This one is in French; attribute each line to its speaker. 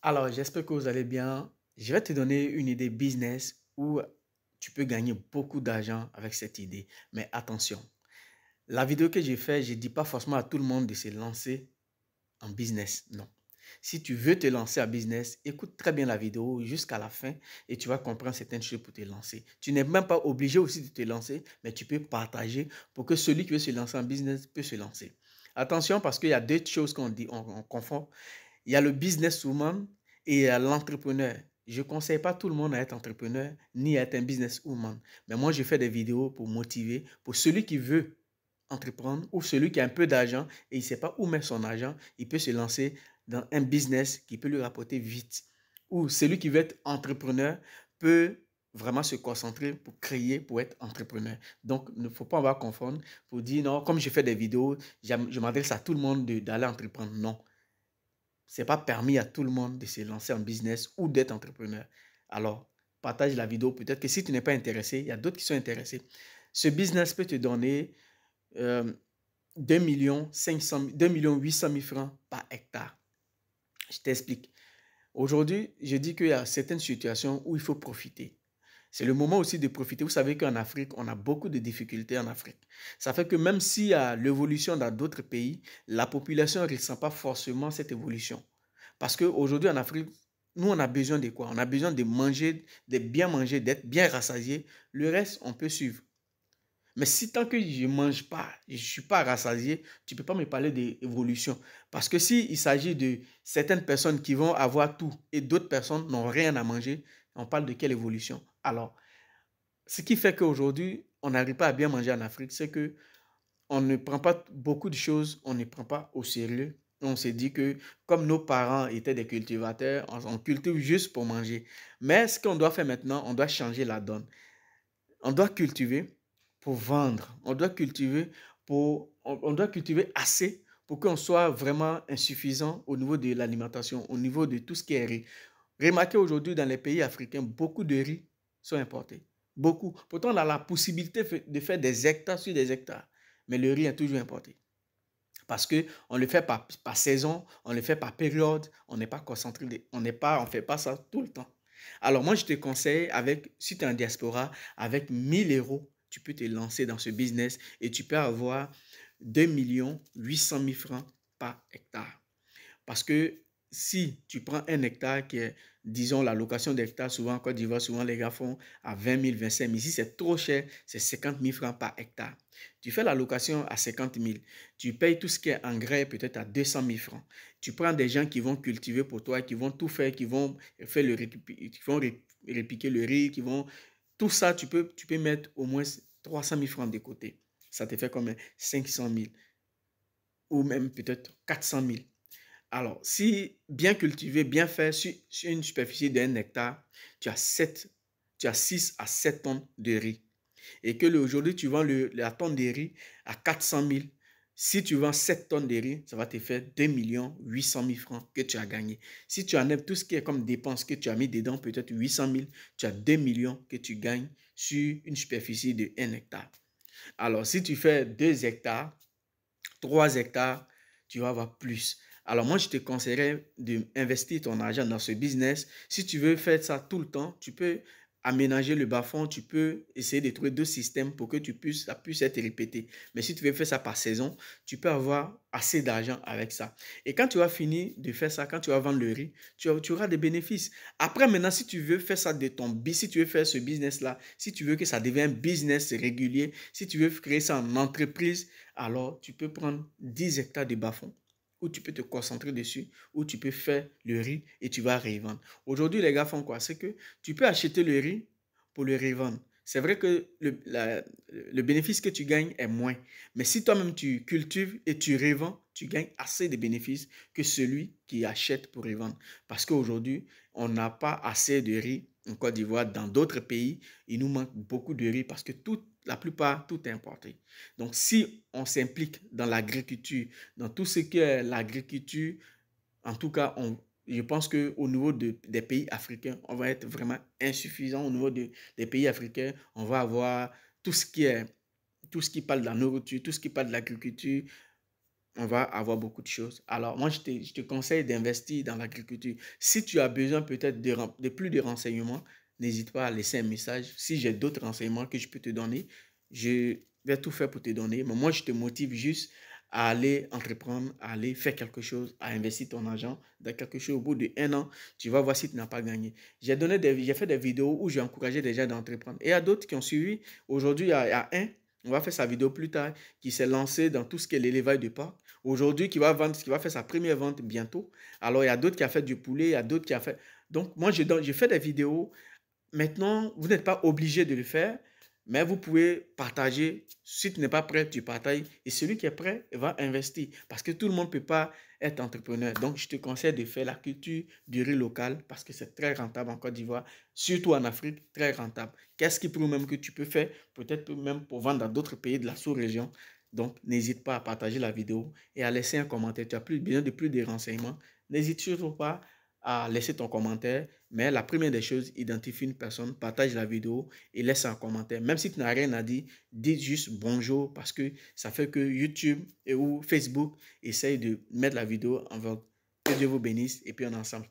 Speaker 1: Alors, j'espère que vous allez bien. Je vais te donner une idée business où tu peux gagner beaucoup d'argent avec cette idée. Mais attention, la vidéo que j'ai faite, je ne dis pas forcément à tout le monde de se lancer en business. Non. Si tu veux te lancer en business, écoute très bien la vidéo jusqu'à la fin et tu vas comprendre certaines choses pour te lancer. Tu n'es même pas obligé aussi de te lancer, mais tu peux partager pour que celui qui veut se lancer en business peut se lancer. Attention parce qu'il y a deux choses qu'on dit, on confond. Il y a le businesswoman et il y a l'entrepreneur. Je ne conseille pas tout le monde à être entrepreneur ni à être un businesswoman. Mais moi, je fais des vidéos pour motiver, pour celui qui veut entreprendre ou celui qui a un peu d'argent et il ne sait pas où mettre son argent, il peut se lancer dans un business qui peut lui rapporter vite. Ou celui qui veut être entrepreneur peut vraiment se concentrer pour créer, pour être entrepreneur. Donc, il ne faut pas avoir confondre pour dire non, comme je fais des vidéos, je m'adresse à tout le monde d'aller entreprendre. Non, c'est pas permis à tout le monde de se lancer en business ou d'être entrepreneur. Alors, partage la vidéo. Peut-être que si tu n'es pas intéressé, il y a d'autres qui sont intéressés. Ce business peut te donner 2 800 000 francs par hectare. Je t'explique. Aujourd'hui, je dis qu'il y a certaines situations où il faut profiter. C'est le moment aussi de profiter. Vous savez qu'en Afrique, on a beaucoup de difficultés en Afrique. Ça fait que même s'il y a l'évolution dans d'autres pays, la population ne ressent pas forcément cette évolution. Parce qu'aujourd'hui en Afrique, nous, on a besoin de quoi? On a besoin de manger, de bien manger, d'être bien rassasié. Le reste, on peut suivre. Mais si tant que je ne mange pas, je ne suis pas rassasié, tu ne peux pas me parler d'évolution. Parce que s'il s'agit de certaines personnes qui vont avoir tout et d'autres personnes n'ont rien à manger, on parle de quelle évolution? Alors, ce qui fait qu'aujourd'hui, on n'arrive pas à bien manger en Afrique, c'est que on ne prend pas beaucoup de choses, on ne prend pas au sérieux. On s'est dit que comme nos parents étaient des cultivateurs, on cultive juste pour manger. Mais ce qu'on doit faire maintenant, on doit changer la donne. On doit cultiver pour vendre. On doit cultiver assez pour qu'on soit vraiment insuffisant au niveau de l'alimentation, au niveau de tout ce qui est riz. Remarquez aujourd'hui dans les pays africains, beaucoup de riz sont importés. Beaucoup. Pourtant, on a la possibilité de faire des hectares sur des hectares. Mais le riz est toujours importé. Parce qu'on le fait par saison, on le fait par période, on n'est pas concentré, on ne fait pas ça tout le temps. Alors moi, je te conseille, si tu es en diaspora, avec 1 000 euros, tu peux te lancer dans ce business et tu peux avoir 2 800 000 francs par hectare. Parce que si tu prends un hectare qui est, disons, la location d'hectare, souvent en Côte d'Ivoire, souvent les gars font à 20 000, 25 000. Si c'est trop cher, c'est 50 000 francs par hectare. Tu fais la location à 50 000. Tu payes tout ce qui est engrais peut-être à 200 000 francs. Tu prends des gens qui vont cultiver pour toi, qui vont tout faire, qui vont faire répiquer le riz, qui vont... Tout ça, tu peux mettre au moins 300 000 francs de côté. Ça te fait comme 500 000 ou même peut-être 400 000. Alors, si bien cultivé, bien fait, sur une superficie d'un hectare, tu as 6 à 7 tonnes de riz. Et que aujourd'hui, tu vends la tonne de riz à 400 000. Si tu vends 7 tonnes de riz, ça va te faire 2 800 000 francs que tu as gagné. Si tu enlèves tout ce qui est comme dépenses que tu as mis dedans, peut-être 800 000, tu as 2 millions que tu gagnes sur une superficie de 1 hectare. Alors, si tu fais 2 hectares, 3 hectares, tu vas avoir plus. Alors moi, je te conseillerais d'investir ton argent dans ce business. Si tu veux faire ça tout le temps, tu peux aménager le bas-fond, tu peux essayer de trouver 2 systèmes pour que ça puisse être répété. Mais si tu veux faire ça par saison, tu peux avoir assez d'argent avec ça. Et quand tu vas finir de faire ça, quand tu vas vendre le riz, tu auras des bénéfices. Après, maintenant, si tu veux faire ça de ton business, si tu veux faire ce business-là, si tu veux que ça devienne un business régulier, si tu veux créer ça en entreprise, alors tu peux prendre 10 hectares de bas-fond où tu peux te concentrer dessus, où tu peux faire le riz et tu vas revendre. Aujourd'hui, les gars font quoi? C'est que tu peux acheter le riz pour le revendre. C'est vrai que le bénéfice que tu gagnes est moins. Mais si toi-même tu cultives et tu revends, tu gagnes assez de bénéfices que celui qui achète pour revendre. Parce qu'aujourd'hui, on n'a pas assez de riz en Côte d'Ivoire. Dans d'autres pays, il nous manque beaucoup de riz parce que la plupart, tout est importé. Donc, si on s'implique dans l'agriculture, dans tout ce qui est l'agriculture, en tout cas, je pense qu'au niveau des pays africains, on va être vraiment insuffisant. Au niveau des pays africains, on va avoir tout ce qui parle de la nourriture, tout ce qui parle de l'agriculture. on va avoir beaucoup de choses. Alors, moi, je te conseille d'investir dans l'agriculture. Si tu as besoin peut-être de plus de renseignements, n'hésite pas à laisser un message. Si j'ai d'autres renseignements que je peux te donner, je vais tout faire pour te donner. Mais moi, je te motive juste à aller entreprendre, à aller faire quelque chose, à investir ton argent dans quelque chose. Au bout d'un an, tu vas voir si tu n'as pas gagné. J'ai fait des vidéos où j'ai encouragé des gens d'entreprendre. Et il y a d'autres qui ont suivi. Aujourd'hui, il y a un, on va faire sa vidéo plus tard, qui s'est lancé dans tout ce qui est l'élevage de porc. Aujourd'hui, qui va vendre, qui va faire sa première vente bientôt. Alors, il y a d'autres qui ont fait du poulet, il y a d'autres qui ont fait... Donc, moi, j'ai fait des vidéos. Maintenant, vous n'êtes pas obligé de le faire, mais vous pouvez partager. Si tu n'es pas prêt, tu partages. Et celui qui est prêt va investir. Parce que tout le monde ne peut pas être entrepreneur. Donc, je te conseille de faire la culture du riz local parce que c'est très rentable en Côte d'Ivoire, surtout en Afrique, très rentable. Qu'est-ce qui prouve même que tu peux faire, peut-être même pour vendre dans d'autres pays de la sous-région. Donc, n'hésite pas à partager la vidéo et à laisser un commentaire. Tu as besoin de plus de renseignements. N'hésite surtout pas à laisser ton commentaire. Mais la première des choses, identifie une personne, partage la vidéo et laisse un commentaire. Même si tu n'as rien à dire, dis juste bonjour parce que ça fait que YouTube ou Facebook essaye de mettre la vidéo en vogue. Que Dieu vous bénisse et puis on est ensemble.